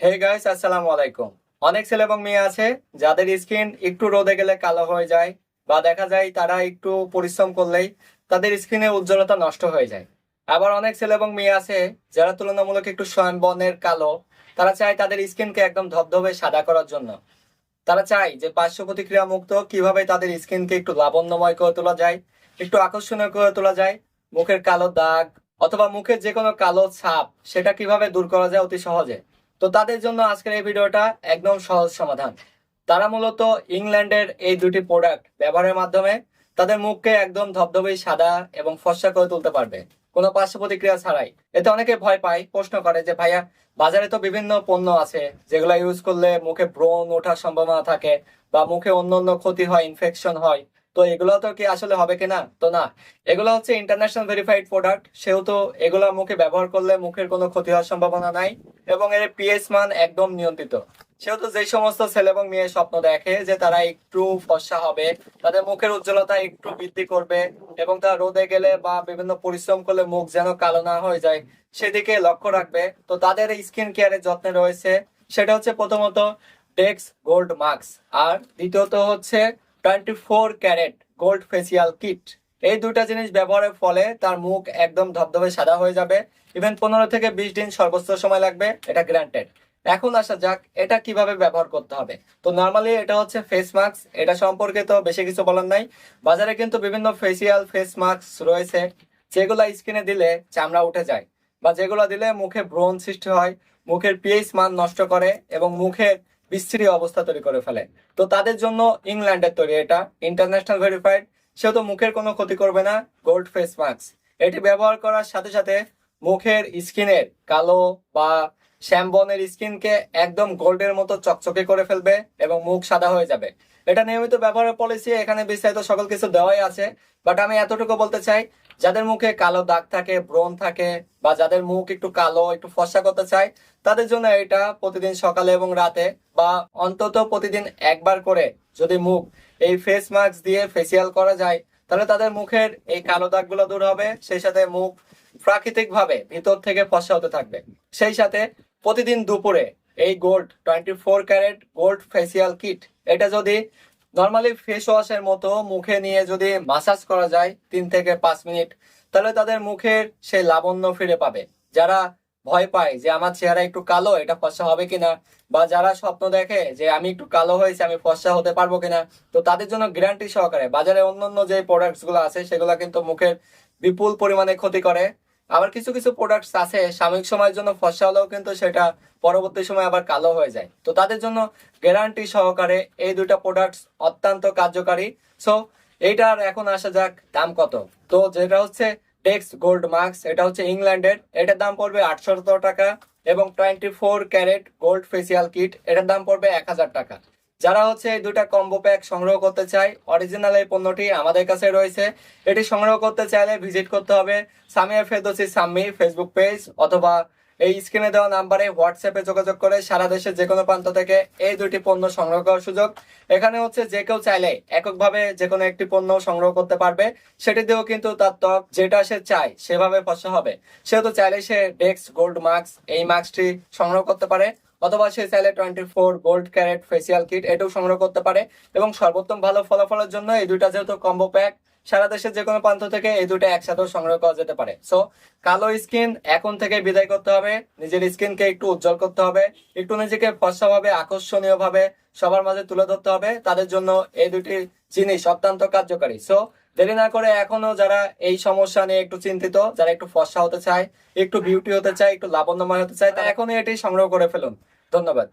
Hey guys, আসসালামু আলাইকুম। অনেক ছেলে এবং মেয়ে আছে যাদের স্কিন একটু রোদে গেলে কালো হয়ে যায়, বা দেখা যায় তারা একটু পরিশ্রম করলেই তাদের স্কিনের উজ্জ্বলতা নষ্ট হয়ে যায়। আবার অনেক ছেলে এবং মেয়ে আছে যারা তুলনামূলক একটু বর্ণের কালো। তারা চায় তাদের স্কিনকে একদম ধবধবে সাদা করার জন্য। তারা চায় যে পার্শ্ব প্রতিক্রিয়া মুক্ত কিভাবে তাদের স্কিনকে একটু লাবণ্যময় করে তোলা যায়, একটু আকর্ষণীয় করে তোলা যায়। মুখের কালো দাগ অথবা মুখের যে কোনো কালো ছাপ সেটা কিভাবে দূর করা যায় অতি সহজে। তো তাদের জন্য আজকের এই ভিডিওটা একদম সহজ সমাধান। তারা মূলত ইংল্যান্ডের এই দুটি প্রোডাক্ট ব্যবহারের মাধ্যমে তাদের মুখকে একদম ধবধবে সাদা এবং ফর্সা করে তুলতে পারবে, কোনো পার্শ্ব প্রতিক্রিয়া ছাড়াই। এতে অনেকে ভয় পায়, প্রশ্ন করে যে ভাইয়া, বাজারে তো বিভিন্ন পণ্য আছে যেগুলো ইউজ করলে মুখে ব্রণ ওঠার সম্ভাবনা থাকে, বা মুখে অন্য অন্য ক্ষতি হয়, ইনফেকশন হয়। তো এগুলো তো কি আসলে হবে কিনা? তো না, এগুলো হচ্ছে ইন্টারন্যাশনাল ভেরিফাইড প্রোডাক্ট, সেহেতু এগুলো মুখে ব্যবহার করলে মুখের কোনো ক্ষতি হওয়ার সম্ভাবনা নাই, এবং এর পিএইচ মান একদম নিয়ন্ত্রিত। সেহেতু যে সমস্ত ছেলে এবং মেয়ে স্বপ্ন দেখে যে তারা একটু ফর্সা হবে, তাদের মুখের উজ্জ্বলতা একটু বৃদ্ধি করবে, এবং তারা রোদে গেলে বা বিভিন্ন পরিশ্রম করলে মুখ যেন কালো না হয়ে যায়, সেদিকে লক্ষ্য রাখবে, তো তাদের স্কিন কেয়ারের যত্নে রয়েছে সেটা হচ্ছে প্রথমত ডেক্স গোল্ড মাস্ক, আর দ্বিতীয়ত হচ্ছে 24 ক্যারেট গোল্ড ফেসিয়াল কিট। এই দুইটা জিনিস ব্যবহারের ফলে তার মুখ একদম ধবধবে সাদা হয়ে যাবে। ইভেন 15 থেকে 20 দিন সর্বোচ্চ সময় লাগবে, এটা গ্রান্টেড। এখন আসা যাক এটা কিভাবে ব্যবহার করতে হবে। তো নর্মালি এটা হচ্ছে ফেস মাস্ক, এটা সম্পর্কে তো বেশি কিছু বলার নাই। বাজারে কিন্তু বিভিন্ন ফেসিয়াল ফেস মাস্ক রয়েছে যেগুলো স্কিনে দিলে চামড়া উঠে যায়, বা যেগুলো দিলে মুখে ব্রণ সৃষ্টি হয়, মুখের পিএইচ মান নষ্ট করে এবং মুখের বিশ্রী অবস্থা তৈরি করে ফেলে। তো তাদের জন্য ইংল্যান্ডের তৈরি, এটা ইন্টারন্যাশনাল ভেরিফাইড, সেহেতু মুখের কোনো ক্ষতি করবে না। গোল্ড ফেস মাস্ক এটি ব্যবহার করার সাথে সাথে মুখের স্কিনের কালো বা শ্যামবর্ণের স্কিনকে একদম গোল্ডের মতো চকচকে করে ফেলবে এবং মুখ সাদা হয়ে যাবে। এটা নিয়মিত ব্যবহারের পলিসি, এখানে বিস্তারিত সকল কিছু দেওয়াই আছে। বাট আমি এতটুকু বলতে চাই, যাদের মুখে কালো দাগ থাকে, ব্রণ থাকে, বা যাদের মুখ একটু কালো একটু ফর্সা করতে চায়, তাদের জন্য এটা প্রতিদিন সকালে এবং রাতে, বা অন্তত প্রতিদিন একবার করে যদি মুখ এই ফেস মাস্ক দিয়ে ফেসিয়াল করা যায়, তাহলে তাদের মুখের এই কালো দাগগুলো দূর হবে, সেই সাথে মুখ প্রাকৃতিক ভাবে ভিতর থেকে ফর্সা হতে থাকবে। সেই সাথে প্রতিদিন দুপুরে এই gold 24 carat gold facial kit, এটা যদি নর্মালি ফেস ওয়াশের মতো মুখে নিয়ে যদি মাসাজ করা যায় 3 থেকে 5 মিনিট, তাহলে তাদের মুখের সেই লাবণ্য ফিরে পাবে। যারা ভয় পায় যে আমার চেহারা একটু কালো, এটা ফর্সা হবে কিনা, বা যারা স্বপ্ন দেখে যে আমি একটু কালো হয়েছে, আমি ফর্সা হতে পারবো কিনা, তো তাদের জন্য গ্যারান্টি সহকারে বাজারে অন্যান্য যে প্রোডাক্টস গুলো আছে সেগুলো কিন্তু মুখের বিপুল পরিমাণে ক্ষতি করে। আবার কিছু কিছু প্রোডাক্টস আছে সাময়িক সময়ের জন্য ফর্সা হলেও কিন্তু সেটা পরবর্তী সময় আবার কালো হয়ে যায়। তো তাদের জন্য গ্যারান্টি সহকারে এই দুইটা প্রোডাক্টস অত্যন্ত কার্যকারী। সো এইটার এখন আসা যাক দাম কত। তো যেটা হচ্ছে ডেক্স গোল্ড মাস্ক, এটা হচ্ছে ইংল্যান্ডের, এটার দাম পড়বে 800 টাকা। এবং 24 ক্যারেট গোল্ড ফেসিয়াল কিট, এটার দাম পড়বে 1000 টাকা। যারা হচ্ছে এই দুটা কম্বো প্যাক সংগ্রহ করতে চায়, অরিজিনাল এই পণ্যটি আমাদের কাছে রয়েছে। এটি সংগ্রহ করতে চাইলে ভিজিট করতে হবে সামিয়া ফেরদৌসী সাম্মি ফেসবুক পেজ, অথবা এই স্ক্রিনে দেওয়া নাম্বারে হোয়াটসঅ্যাপে যোগাযোগ করে সারা দেশের যে কোনো প্রান্ত থেকে এই দুটি পণ্য সংগ্রহ করার সুযোগ। এখানে হচ্ছে যে কেউ চাইলে এককভাবে যে কোনো একটি পণ্য সংগ্রহ করতে পারবে, সেটি দিয়েও কিন্তু তার ত্বক যেটা সে চায় সেভাবে ফর্সা হবে। সেহেতু চাইলে সে ডেক্স গোল্ড মাস্ক এই মাস্কটি সংগ্রহ করতে পারে, অথবা সে চাইলে 24 গোল্ড ক্যারেট ফেসিয়াল কিট এটাও সংগ্রহ করতে পারে। এবং সর্বোত্তম ভালো ফলাফলের জন্য এই দুইটা যেহেতু কম্বো প্যাক, সারা দেশের যে কোনো প্রান্ত থেকে এই দুটো একসাথেও সংগ্রহ করা যেতে পারে। সো কালো স্কিন এখন থেকে বিদায় করতে হবে, নিজের স্কিনকে একটু উজ্জ্বল করতে হবে, একটু নিজেকে ফর্সা ভাবে আকর্ষণীয় ভাবে সবার মাঝে তুলে ধরতে হবে, তাদের জন্য এই দুটি জিনিস অত্যন্ত কার্যকারী। সো দেরি না করে এখনো যারা এই সমস্যা নিয়ে একটু চিন্তিত, যারা একটু ফর্সা হতে চায়, একটু বিউটি হতে চায়, একটু লাবণ্যময় হতে চায়, তারা এখনই এটি সংগ্রহ করে ফেলুন। ধন্যবাদ।